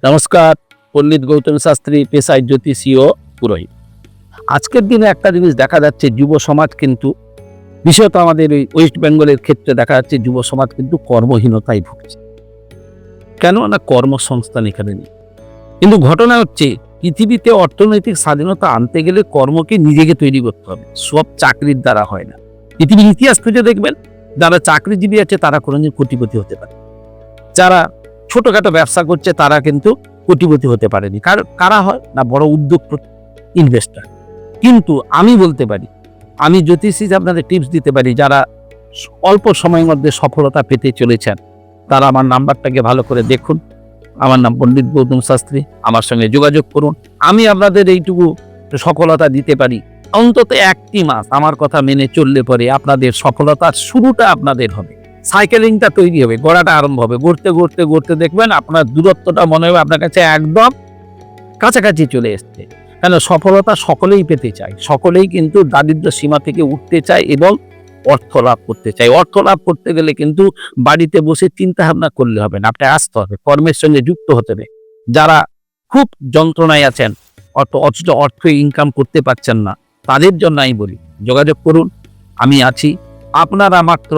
নমস্কার, পণ্ডিত গৌতম শাস্ত্রী, পেশায় জ্যোতিষী ও পুরোহিত। আজকের দিনে একটা জিনিস দেখা যাচ্ছে, যুব সমাজ কিন্তু, বিশেষত আমাদের এই ওয়েস্ট বেঙ্গলের ক্ষেত্রে দেখা যাচ্ছে যুব সমাজ কিন্তু কর্মহীনতায় ভুগছে। কেন না, কর্মসংস্থান এখানে নেই। কিন্তু ঘটনা হচ্ছে, পৃথিবীতে অর্থনৈতিক স্বাধীনতা আনতে গেলে কর্মকে নিজেকে তৈরি করতে হবে, সব চাকরির দ্বারা হয় না। পৃথিবীর ইতিহাস খুঁজে দেখবেন, যারা চাকরিজীবী আছে তারা কোনোদিন কোটিপতি হতে পারে, যারা ছোটখাটো ব্যবসা করছে তারা কিন্তু কোটিপতি হতে পারেনি। কারা হয় না, বড় উদ্যোগপতি, ইনভেস্টার। কিন্তু আমি বলতে পারি, আমি জ্যোতিষী আপনাদের টিপস দিতে পারি, যারা অল্প সময়ের মধ্যে সফলতা পেতে চলেছেন তারা আমার নাম্বারটাকে ভালো করে দেখুন। আমার নাম পণ্ডিত গৌতম শাস্ত্রী, আমার সঙ্গে যোগাযোগ করুন। আমি আপনাদের এইটুকু সফলতা দিতে পারি, অন্তত 1টি মাস আমার কথা মেনে চললে পরে আপনাদের সফলতার শুরুটা আপনাদের হবে, সাইকেলিংটা তৈরি হবে, গড়াটা আরম্ভ হবে। গড়তে গড়তে গড়তে দেখবেন আপনার দূরত্বটা মনে হবে আপনার কাছে একদম কাছাকাছি চলে এসছে। কেন, সফলতা সকলেই পেতে চায়, সকলেই কিন্তু দারিদ্র্য সীমা থেকে উঠতে চায় এবং অর্থ লাভ করতে চায়। অর্থ লাভ করতে গেলে কিন্তু বাড়িতে বসে চিন্তা ভাবনা করলে হবে না, আপনাকে আসতে হবে, কর্মের সঙ্গে যুক্ত হতে হবে। যারা খুব যন্ত্রণায় আছেন, অথচ অর্থ ইনকাম করতে পারছেন না, তাদের জন্য আমি বলি যোগাযোগ করুন, আমি আছি। আপনারা মাত্র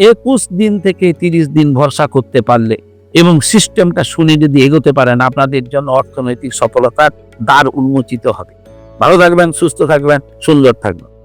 21 দিন থেকে 30 দিন ভরসা করতে পারলে এবং সিস্টেমটা শুনে যদি এগোতে পারেন, আপনাদের জন্য অর্থনৈতিক সফলতার দ্বার উন্মোচিত হবে। ভালো থাকবেন, সুস্থ থাকবেন, সুন্দর থাকবেন।